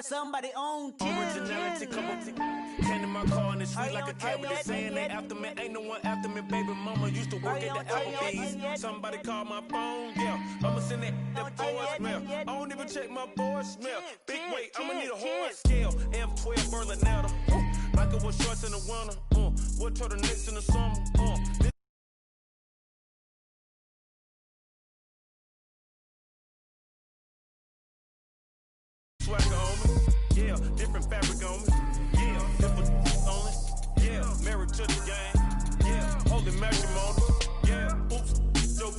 somebody on 10. Originality, come on. Came in my car and it's sweet like a cat with a saying they after me. Ain't no one after me, baby mama used to work at the Applebee's. Somebody called my phone, yeah. I'ma send that voicemail. I don't even check my voicemail. Big weight, I'ma need a horse scale. F12 Berlinetta. Like it was shorts in the winter. What turtlenecks in the summer. Swagger on me, yeah, different fabric on me, yeah, different on it, yeah, married to the game, yeah, holy matrimony, yeah, oops, dope.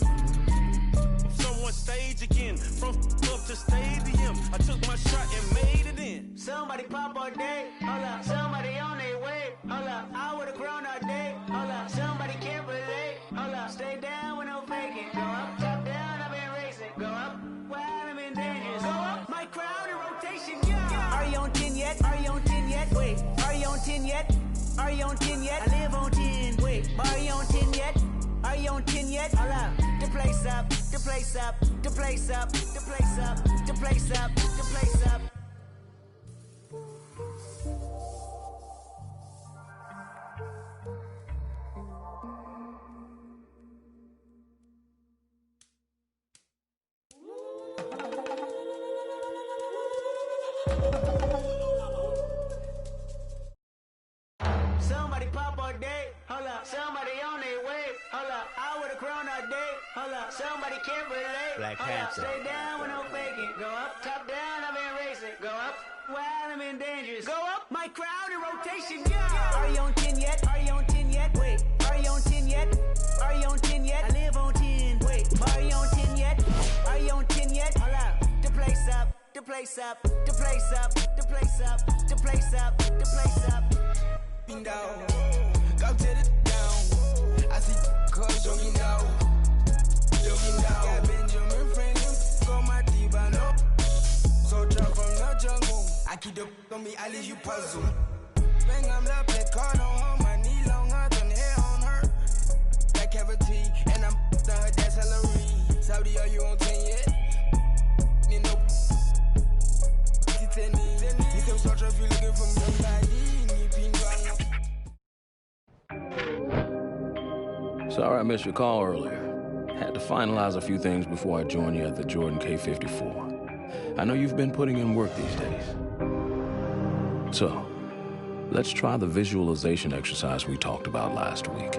Someone stage again, from up to stadium, I took my shot and made it in. Somebody pop all day, hold up, somebody on their way, hold up, I would've grown all day, hold up, somebody can't relate, hold up, stay down with no faking, go up, top down, I've been racing, go up, wild, I'm in danger, go up, my crowd in rotation, yeah. Are you on 10 yet? Are you on 10 yet? Wait, are you on 10 yet? Are you on 10 yet? I live on 10, wait, are you on 10 yet? Are you on 10 yet? Hold up, the place up, the place up, the place up, the place up, the place up, the place up. Somebody pop all day, hold up. Somebody on their way, hold up. I would've grown all day, hold up. Somebody can't relate, Black hold Panther. up. Stay down with no faking. Go up, top down, I've been racing. Go up, wild, I'm in dangerous. Go up, my crowd in rotation, yeah. Are you on 10 yet? Are you on 10 yet? Wait, are you on 10 yet? Are you on 10 yet? I live on 10. Wait, are you on 10 yet? Are you on 10 yet? Hold up, the place up, the place up, the place up, the place up, the place up, the place up. Down, go to the down. I see cuz jogging down. Got Benjamin Franklin on my T-Bano. So drop from the jungle. I keep the on me, I leave you puzzle. Bang, I'm the black card on her. My knee longer than hair on her. That cavity, and I'm done her, that's Hillary. Saudi, are you on 10 yet? No. You can search if you're looking for somebody. Sorry I missed your call earlier. Had to finalize a few things before I joined you at the Jordan K54. I know you've been putting in work these days. So, let's try the visualization exercise we talked about last week.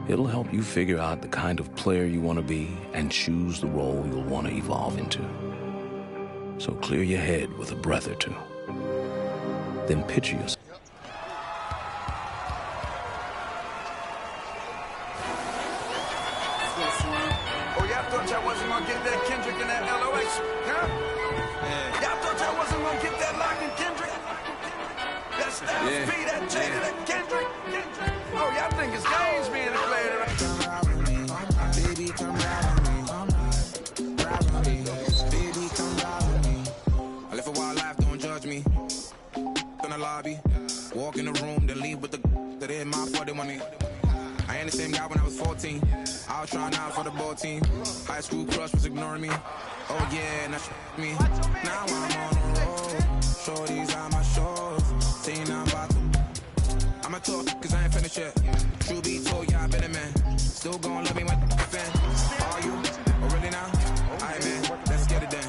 It'll help you figure out the kind of player you want to be and choose the role you'll want to evolve into. So clear your head with a breath or two. Then picture yourself. Y'all wasn't gonna get that Kendrick and that LOX, huh? Yeah. Y'all thought y'all wasn't gonna get that Lock and Kendrick? That Styles P, that Jada, that Kendrick. Oh, y'all think it's games being played tonight? Baby, come ride with me. Ride with me. Baby, come ride with me. I live a wild life, don't judge me. In the lobby, walk in the room, then leave with the that in my 40 money. I ain't the same guy when I was 14. I was trying out for the ball team. High school crush was ignoring me. Oh yeah, now me. Now I'm on the road. Shorties on my shores. Saying I'm about to. I'ma talk cause I ain't finished yet. True be told, yeah, I been a man. Still gon' love me when the fan. Are you? Oh really now? Aight man, let's get it then.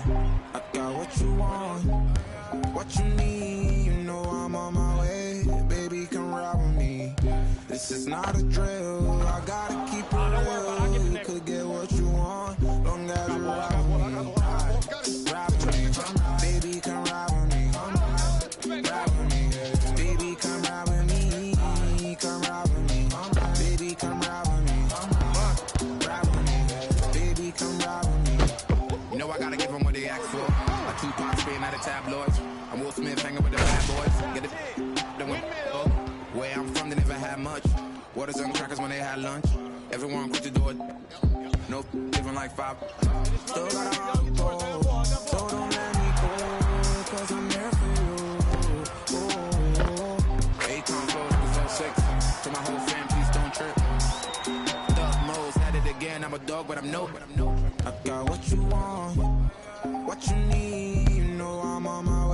I got what you want. What you need. You know I'm on my way. Baby, come ride with me. This is not a drill. I gotta keep it real. You could get what you want, long as you ride with me. Ride with me, baby, come ride with me. Ride with me, baby, come ride with me. Come ride with me, baby, come ride with me. Ride with me, baby, come ride with me. You know I gotta give them what they ask for. My Tupac spitting out the tabloids. I'm Will Smith hanging with the bad boys. Get it, where I'm from, they never had much. Waters on crackers when they had lunch. Everyone quit the door. No, living like 5. Still got a heart, so don't let me go, cause I'm there for you. Akon flows with 06. To my whole fam, please don't trip. Doug Mose at it again. I'm a dog, but I'm no. I got what you want, what you need. You know I'm on my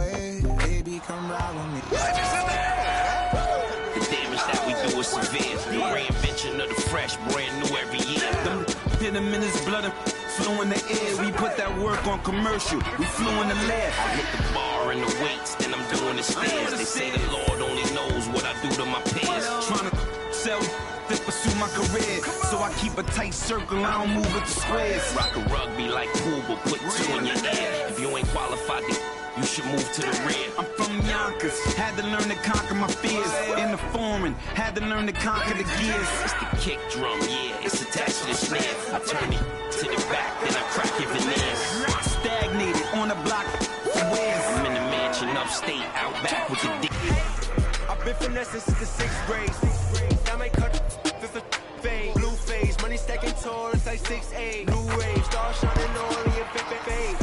venom in his blood and flew in the air. We put that work on commercial. We flew in the lab. I hit the bar and the weights, then I'm doing the stairs. They say the Lord only knows what I do to my peers. Trying to sell to pursue my career, so I keep a tight circle. I don't move with the squares. Rock a rugby like pool, but put two in your ear. If you ain't qualified, you should move to the rear. I'm from Yonkers, had to learn to conquer my fears. In the foreign, had to learn to conquer the gears. It's the kick drum, yeah, it's attached to the snare. I turn it to the back, then I crack your veneers. Stagnated on the block for years. I'm in the mansion upstate, out back with the dick. I've been finessing since the 6th grade. I may cut since the fade. Blue phase, money stacking tall, it's like 6'8". Blue rage, star shining on your fade.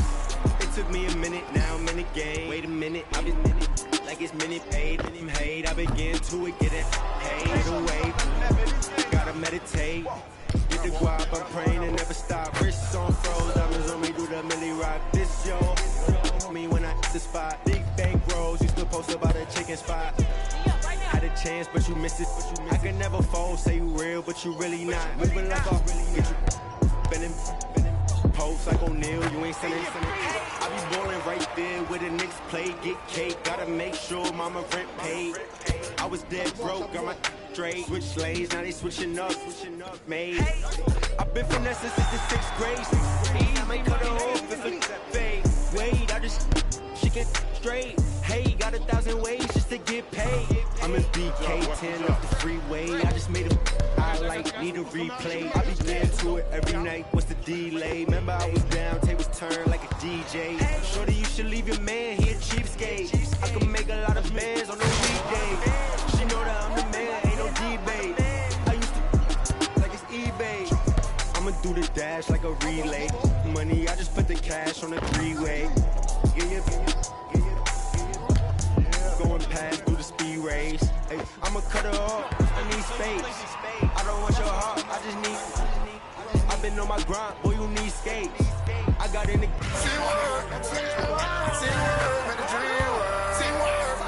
It took me a minute, now I'm in the game. Wait a minute, I've been in it like it's minute paid. Hate, I begin to it, get it paid away. Gotta meditate, get the guap, I'm praying and never stop. Wrists on froze, diamonds on me, do the milli rock. This yo, me when I hit the spot. Big bank rolls, used to post about a chicken spot. Had a chance, but you missed it. I could never fold, say you real, but you really not. Moving like a get you bending. Post like O'Neal, you ain't sending. I be ballin' right there where the Knicks play, get cake. Gotta make sure mama rent paid. I was dead broke, got my straight. Switch lanes, now they switching up, made. I've been finessing since the 6th grade. I might cut her off if it's fade. Wait, I just she get straight. Hey, got 1,000 ways just to get paid. I'm in BK10 off the freeway. I just made a highlight, need a replay. I be getting to it every night. What's the delay? Remember I was down, tables turn like a DJ. Shorty, you should leave your man, he a cheapskate. I can make a lot of bands on no weekday. She know that I'm the man, ain't no debate. I used to like it's eBay. I'ma do the dash like a relay. Money, I just put the cash on the three-way. Going past through the speed race. Hey, I'ma cut her off, I need space. I don't want your heart, I just need. I've been on my grind, boy, you need skates. I got in the teamwork, made the dream work. Teamwork,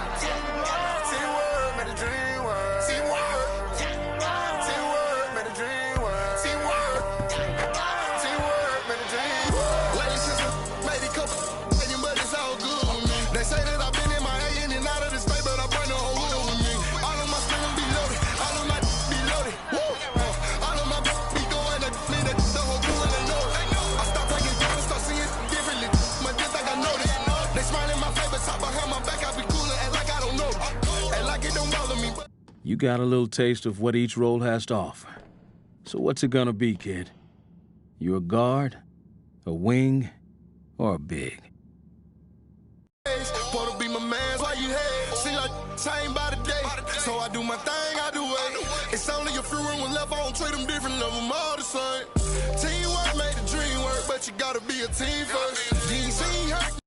made the dream work. Teamwork, made the dream work. Teamwork, made the dream work. Ladies just made it couple, but it's all good with me. They say that I've been in my head in and out of the state, but I bring the whole world with me. All of my spinning be loaded, all of my be loaded. All of my be going to me, the whole crew and they know it. I stop taking different, start seeing differently. My diss like I noticed. They smile in my face, but top behind my back, I be coolin', act like I don't know. Act like it don't bother me. You got a little taste of what each role has to offer. So what's it gonna be, kid? You a guard, a wing, or a big? Supposed to be my man's, why you hate? See like same by the day. So I do my thing, I do it. It's only a few room left, I don't treat them different, love them all the same. Teamwork made the dream work, but you gotta be a team first. You ain't seen her.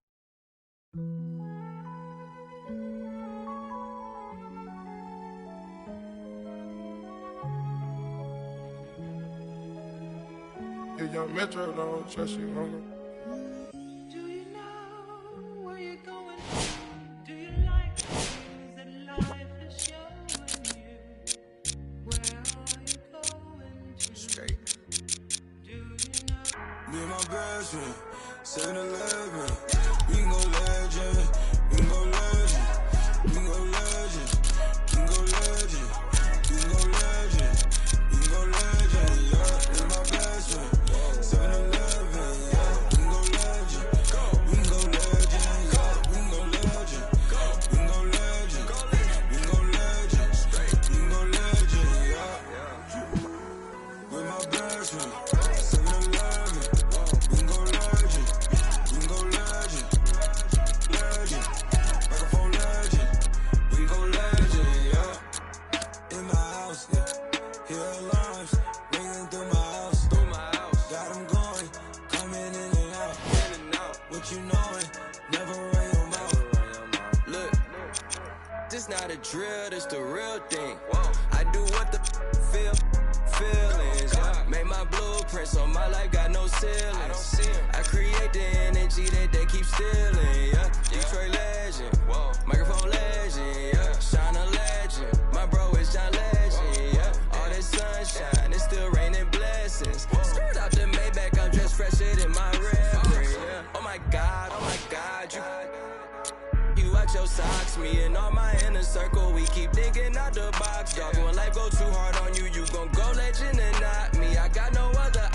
If young Metro don't trust you, homie. Do you know where you're going? Do you like the things that life is showing you? Where are you going to? Straight. Do you know? Me and my best friend, 7-Eleven. We can go legend, we can go legend, we can go legend, we can go legend, we can go legend, we can go legend. Yeah, me and my best friend, 7-Eleven. Yeah, we can go legend, we can go legend. Yeah, we can go legend, we can go legend, we can go legend, we can go legend. Yeah, with my best friend, 7-Eleven. We can go legend, we can go legend, legend, microphone legend, we can go legend, yeah. In my house, yeah, hear alarms, ringing through my house, got them going, coming in and out, what you knowin', never run your mouth. Look, this not a drill, this the real thing. I do what the feelings, yeah. Make my blueprint so my life got no ceilings. I create the energy that they keep stealing, yeah. Detroit legend, microphone legend, yeah. Shine a legend, my bro is John Legend, yeah. All this sunshine, it's still raining blessings. Skirt out the socks. Me and all my inner circle, we keep thinking out the box. Dog, when life go too hard on you, you gon' go legend and not me. I got no other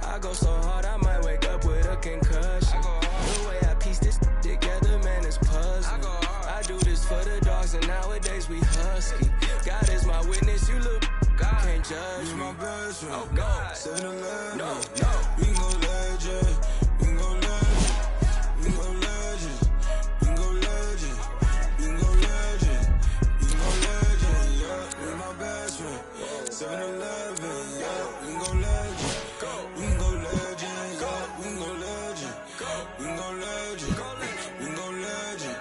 I go so hard, I might wake up with a concussion. The way I piece this together, man, it's puzzling. I do this for the dogs, and nowadays we husky. God is my witness, you look, God can't judge me. My best friend. Oh God, 7-Eleven. no. We can go legend. We can go legend. We can go legend. We can go legend. We can go legend. We can go legend. Yeah, we my best friend. 7-Eleven. Yeah, we can go legend. We can go legend. Yeah, we can go legend. We can go legend. We can go legend.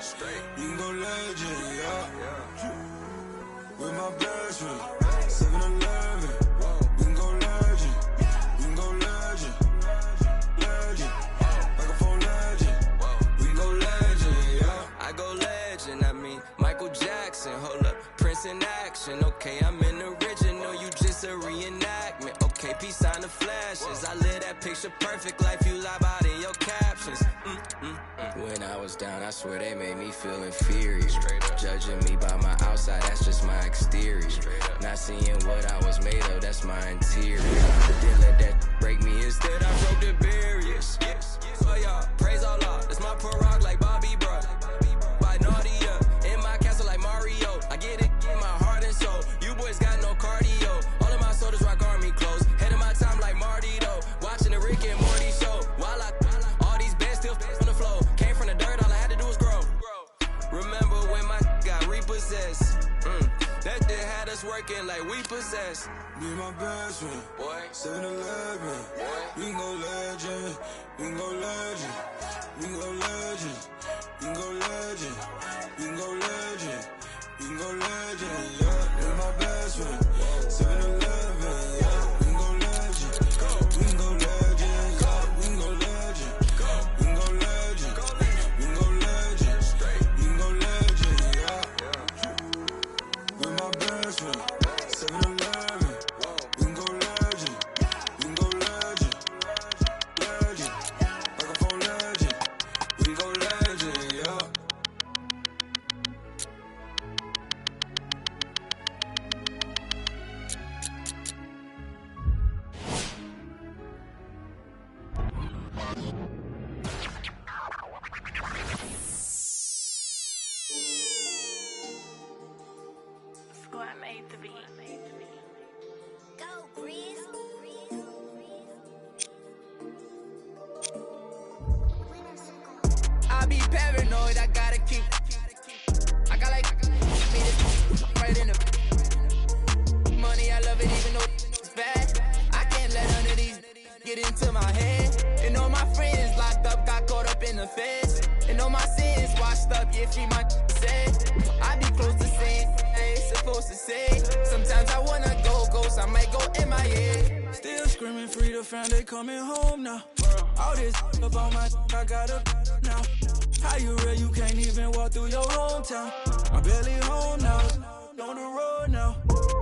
We can go legend. Yeah. With my best friend. 7-Eleven. We can go legend. We can go legend. Legend. Like a phone legend. We can go legend. Yeah. I go legend, I mean Michael Jackson. Hold up, Prince in action. Okay, I'm in the original, you just a reenactment. Okay, peace sign the flashes. I live that picture perfect life you lie about in your captions. When I was down, I swear they made me feel inferior. Judging me by my outside, that's just my exterior. Not seeing what I was made of, that's my interior. But then let that break me instead, I broke the barriers. Oh yeah, praise Allah, that's my prorogue like Bobby Bro. By Nadia, in my castle like Mario. I get it in my heart and soul. You boys got no cardio. All of my soldiers rock army clothes. Head of my time like Marty though. Watching the Rick and Morty show. While all these bands still on the floor. Came from the dirt, all I had to do was grow. Remember when my got repossessed? That day had us working like we possessed. Me and my best friend. Boy, 7-Eleven. We can go legend. We can go legend. We can go legend. We can go legend. We can go legend. We can go legend. Yeah, me and my best friend. 7-Eleven. Yeah, we can go legend. We can go legend. Yeah, we can go legend. We can go legend. We can go legend. We can go legend. Yeah. With my best friend. 7-Eleven. We can go legend. We can go legend. Legend. Like a phone legend. We can go legend. Yeah. Squad made the beat. Go, Breeze. I be paranoid, I gotta keep. I got like me this right in the money, I love it even though it's bad. I can't let none of these get into my head. And all my friends locked up, got caught up in the feds. And all my sins washed up, yeah, free my said. I be close to saying, hey, supposed to say. Sometimes I wanna go ghost, I might go MIA. Still screaming free the fam, they coming home now. All this up on my, I got up now. How you real, you can't even walk through your hometown. I'm barely home now, on the road now.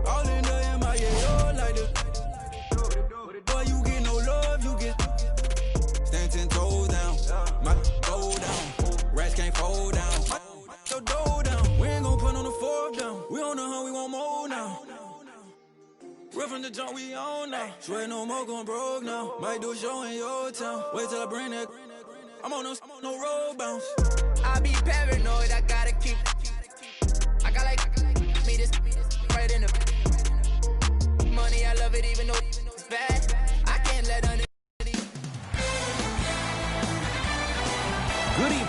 All in the MIA, all like this. Boy, you get no love, you get stand 10 toes down. My go down, rats can't fold down. So dough down, we ain't gon' put on the fourth down. We on the hunt, we want more now. Real from the jump, we on now. Swear no more gon' broke now. Might do a show in your town. Wait till I bring that. I'm on no road bounce. I be paranoid, I gotta keep. I got like me this right in the money, I love it even though it's bad. I can't let none of Good evening.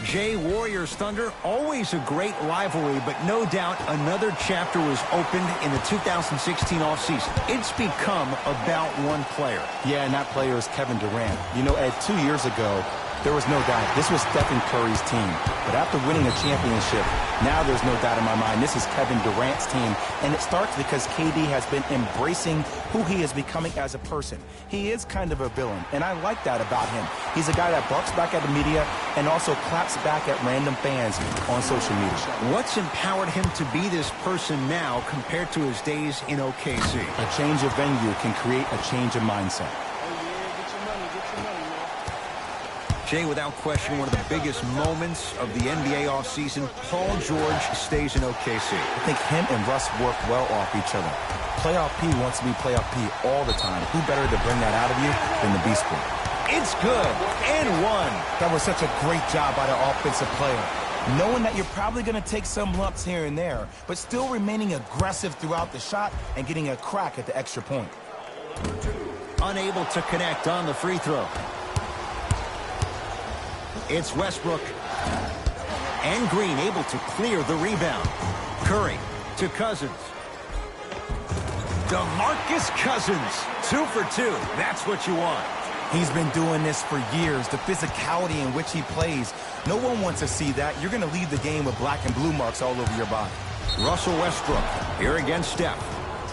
Jay Warriors Thunder, always a great rivalry, but no doubt another chapter was opened in the 2016 offseason. It's become about one player. Yeah, and that player is Kevin Durant. You know, Ed, 2 years ago, there was no doubt this was Stephen Curry's team. But after winning a championship, now there's no doubt in my mind this is Kevin Durant's team. And it starts because KD has been embracing who he is becoming as a person. He is kind of a villain, and I like that about him. He's a guy that barks back at the media and also claps back at random fans on social media. What's empowered him to be this person now compared to his days in OKC? A change of venue can create a change of mindset. Jay, without question, one of the biggest moments of the NBA offseason, Paul George stays in OKC. I think him and Russ work well off each other. Playoff P wants to be Playoff P all the time. Who better to bring that out of you than the Beast Boy? It's good, and one. That was such a great job by the offensive player. Knowing that you're probably going to take some lumps here and there, but still remaining aggressive throughout the shot and getting a crack at the extra point. Unable to connect on the free throw. It's Westbrook. And Green able to clear the rebound. Curry to Cousins. DeMarcus Cousins, 2 for 2. That's what you want. He's been doing this for years. The physicality in which he plays, no one wants to see that. You're going to leave the game with black and blue marks all over your body. Russell Westbrook here against Steph.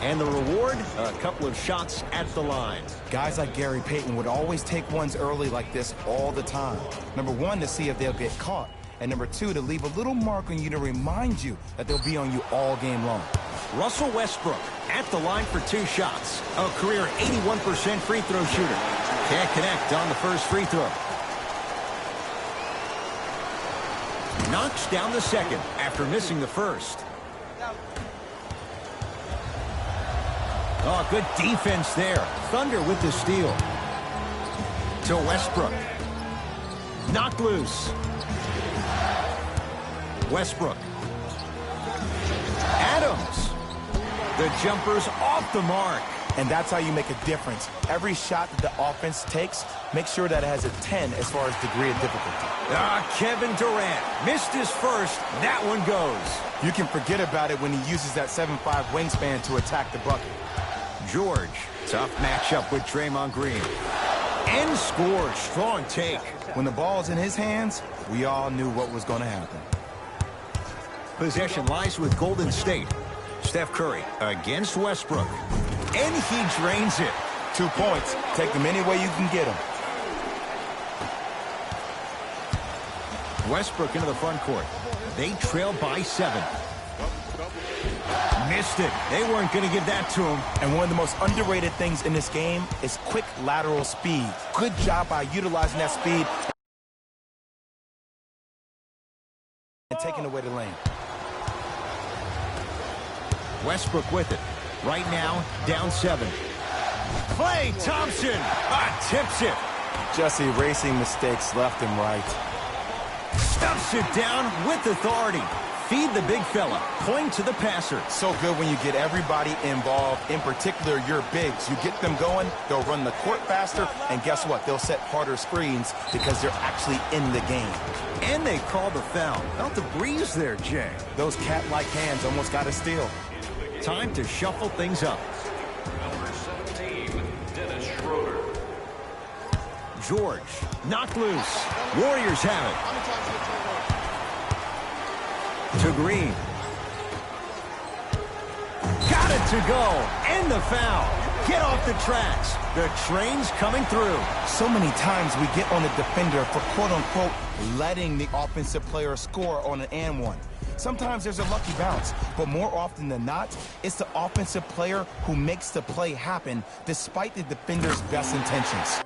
And the reward, a couple of shots at the line. Guys like Gary Payton would always take ones early like this all the time. Number one, to see if they'll get caught. And number two, to leave a little mark on you to remind you that they'll be on you all game long. Russell Westbrook at the line for 2 shots. A career 81% free throw shooter. Can't connect on the first free throw. Knocks down the second after missing the first. Oh, good defense there. Thunder with the steal. To Westbrook. Knocked loose. Westbrook. Adams. The jumper's off the mark. And that's how you make a difference. Every shot that the offense takes, make sure that it has a 10 as far as degree of difficulty. Kevin Durant missed his first. That one goes. You can forget about it when he uses that 7'5" wingspan to attack the bucket. George, tough matchup with Draymond Green. And scores, strong take. When the ball's in his hands, we all knew what was going to happen. Possession lies with Golden State. Steph Curry against Westbrook. And he drains it. 2 points. Take them any way you can get them. Westbrook into the front court. They trail by 7. Missed it. They weren't going to give that to him. And one of the most underrated things in this game is quick lateral speed. Good job by utilizing that speed and taking away the lane. Westbrook with it. Right now, down 7. Klay Thompson tips it. Just erasing mistakes left and right. Stuffs it down with authority. Feed the big fella. Point to the passer. So good when you get everybody involved, in particular your bigs. You get them going, they'll run the court faster, and guess what? They'll set harder screens because they're actually in the game. And they call the foul. Felt the breeze there, Jay. Those cat-like hands almost got a steal. Time to shuffle things up. Number 17, Dennis Schroeder. George, knocked loose. Warriors have it. To Green. Got it to go. And the foul. Get off the tracks. The train's coming through. So many times we get on the defender for quote-unquote letting the offensive player score on an and one. Sometimes there's a lucky bounce, but more often than not, it's the offensive player who makes the play happen despite the defender's best intentions.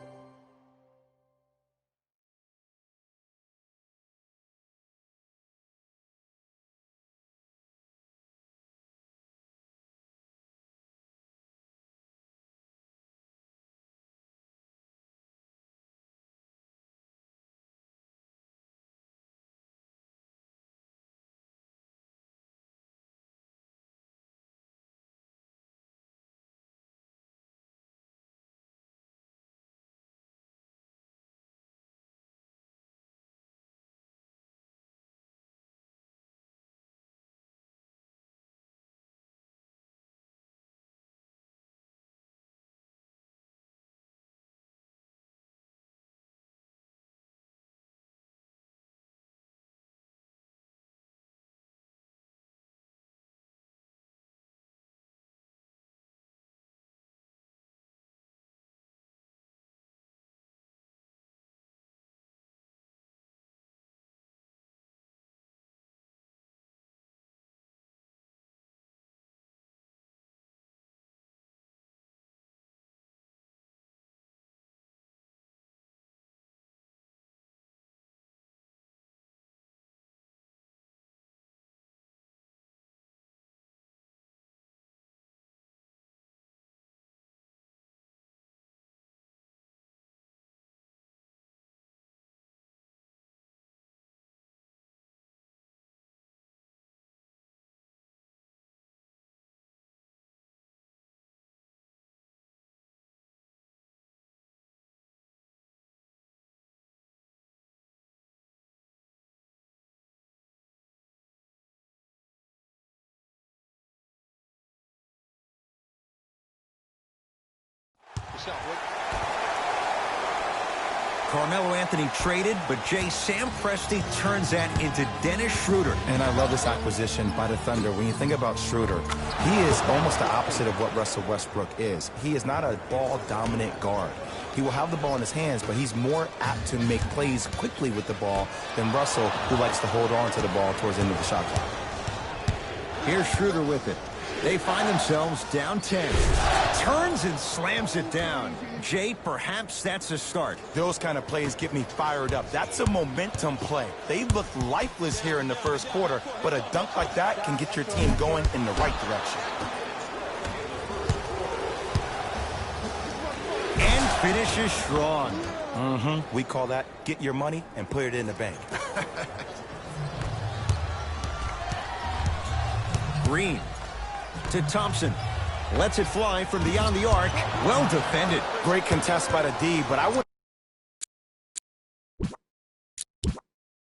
Carmelo Anthony traded, but Sam Presti turns that into Dennis Schroeder. And I love this acquisition by the Thunder. When you think about Schroeder, he is almost the opposite of what Russell Westbrook is. He is not a ball-dominant guard. He will have the ball in his hands, but he's more apt to make plays quickly with the ball than Russell, who likes to hold on to the ball towards the end of the shot clock. Here's Schroeder with it. They find themselves down 10. Turns and slams it down. Jay, perhaps that's a start. Those kind of plays get me fired up. That's a momentum play. They looked lifeless here in the first quarter, but a dunk like that can get your team going in the right direction. And finishes strong. We call that get your money and put it in the bank. Green to Thompson. Lets it fly from beyond the arc. Well defended. Great contest by the D, but I want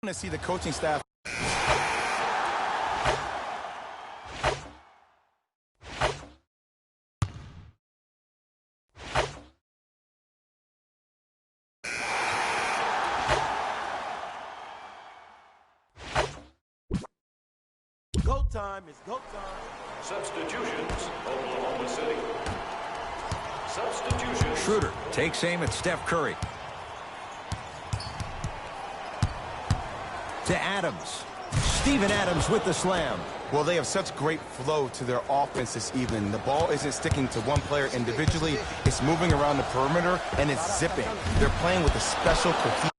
to see the coaching staff. Go time is go time. Substitutions, Oklahoma City. Substitutions. Schroeder takes aim at Steph Curry. To Adams. Steven Adams with the slam. Well, they have such great flow to their offense this evening. The ball isn't sticking to one player individually. It's moving around the perimeter, and it's zipping. They're playing with a special cohesion.